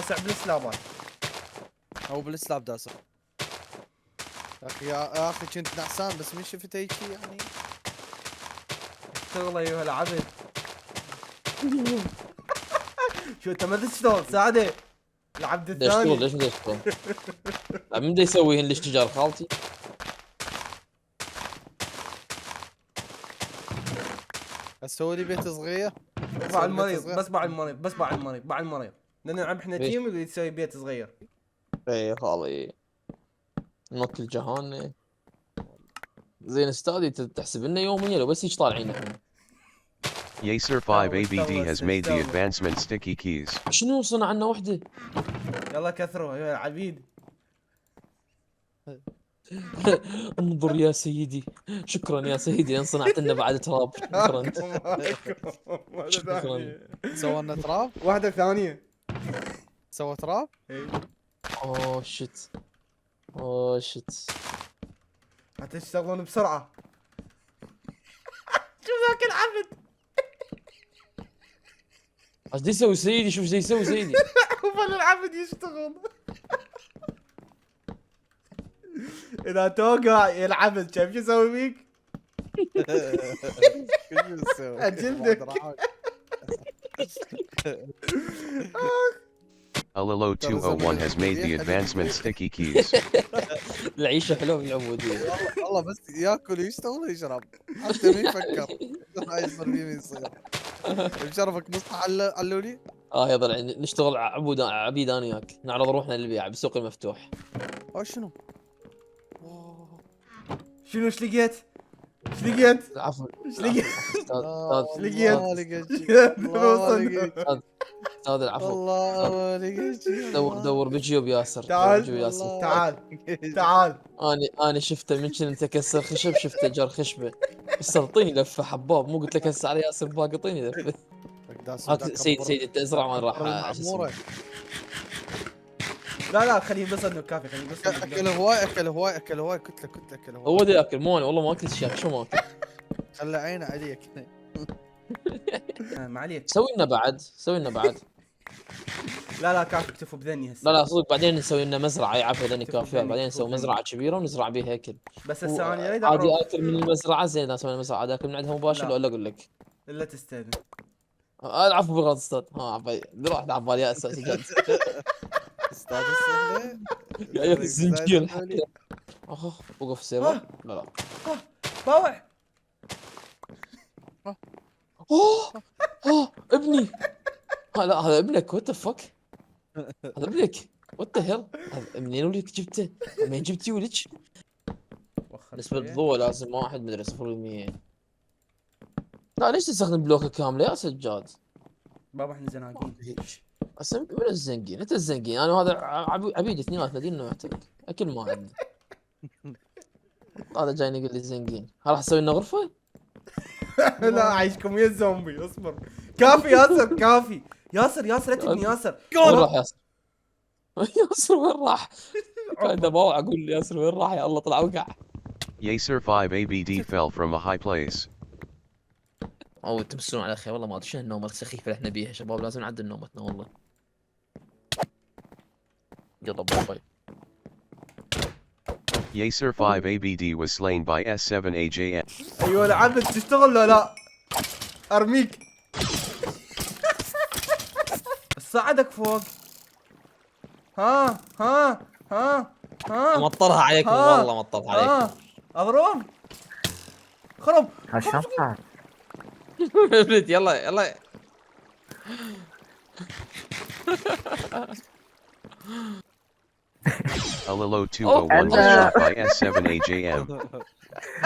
داسع بالسلابات. هو بالسلاب داسر يا اخي يا اخي كنت نعسان بس من شفت هيك يعني. اشتغل ايها العبد. شو انت ما تشتغل ساعده العبد بدي اشتغل، الثاني. ليش بدي اشتغل؟ من بده يسوي هن الاشتجار خالتي؟ اسوي لي بيت صغير. بسمع المريض بسمع المريض بسمع المريض مع المريض. بدنا نلعب احنا ليش؟ تيم اللي تسوي بيت صغير. ايه خالي نوكل جهان. زين استاذي تحسب لنا يوميا لو بس هيك طالعين احنا. Yacer 5 ABD has made the advancement sticky keys. شنو صنع عنا وحده؟ يلا كثروا ايها العبيد. انظر يا سيدي، شكرا يا سيدي لان صنعت لنا بعد تراب. شكرا. واحدة شكراً. ثانية. سوى لنا تراب. واحدة ثانية. سوى تراب. إيه. اوه شت، اوه شت. هتشتغلون بسرعة. شو ذاك العبد. ايش بده يسوي سيدي؟ شوف ايش بده يسوي سيدي. وظل العبد يشتغل. اذا توقع يا العبد شايف شو يسوي فيك؟ أجلدك. Alilo 201 has made the advancement sticky keys. العيشه حلوه بالعبوديه. والله بس ياكل ويشتغل ويشرب حتى ما يفكر. هاي يصير فيه ما يصير. بشرفك مصلحة علولي. يلا نشتغل عبيد انا وياك، نعرض روحنا للبيع بالسوق المفتوح. شنو؟ شنو ايش لقيت؟ ايش لقيت؟ عفوا ايش لقيت؟ استاذ لقيت. والله لقيت شي. والله لقيت. استاذ العفو. والله لقيت شي. دور بجيوب ياسر. تعال. بجيوب ياسر. والله. تعال تعال. انا شفته من كنت اكسر خشب، شفته جر خشبه. بس اعطيني لفه حباب، مو قلت لك هسه على ياسر باق، اعطيني لفه. هاك سيد انت ازرع ما راح. المعمورة. لا خليه بس انه كافي، خليه بس اكل هواي اكل هواي اكل هواي كتله اكل هواي. هو دا ياكل، مو انا والله ما اكلت شيء. شو ما اكل؟ خلى عينه عليك. ما عليك. سوي لنا بعد، سوي لنا بعد. لا كافي اكتفوا بذني هسه. لا صدق بعدين نسوي لنا مزرعه يعرف هذني تكفى كافيات، ذني، بعدين تكفى نسوي ذني. مزرعه كبيره ونزرع بيها اكل. بس هسه انا اريد عادي اعرف. اكل من المزرعه. زين اذا سوينا مزرعه عاد اكل من عندها مباشر لا. ولا اقول لك؟ الا تستاذن. العفو بالغلط استاذ. عفوا راح على بالي اساسي جد. استاذ السهله. يا الزنجير حتى. وقف سيرفر. لا باوع. ابني. لا هذا ابنك. وات ذا فك. هذا ابنك. وات ذا هيل. منين ولدك جبته؟ منين جبتي ولدك؟ بالنسبه للضوء لازم واحد مدري 0%. لا ليش تستخدم بلوكه كامله يا سجاد؟ بابا احنا زناقين. هسه من الزنقين؟ انت الزنقين. انا وهذا عبيد اثنيناتنا دينا نعترك اكل ما عندنا. هذا جاي يقول لي الزنقين. راح اسوي لنا غرفه؟ لا عايشكم يا الزومبي. اصبر كافي ياسر كافي. ياسر لا تبني ياسر. وين راح ياسر؟ ياسر وين راح؟ كان بوع اقول ياسر وين راح؟ يا الله طلع وقع. Yacer 5 ABD fell from a high place. او تمسون على خير والله. ما ادري شنو النومه السخيفه اللي احنا بيها شباب. لازم نعدل نومتنا والله. يلا باي. Yacer 5 ABD was slain by S7AJN. ايوه العبد تشتغل ولا لا؟ ارميك. صعدك فوق. ها مطرها عليكم والله. مطرها عليكم. اضرب. خرب. عشان صار يلا Alilo 201 was shot by S7AJM.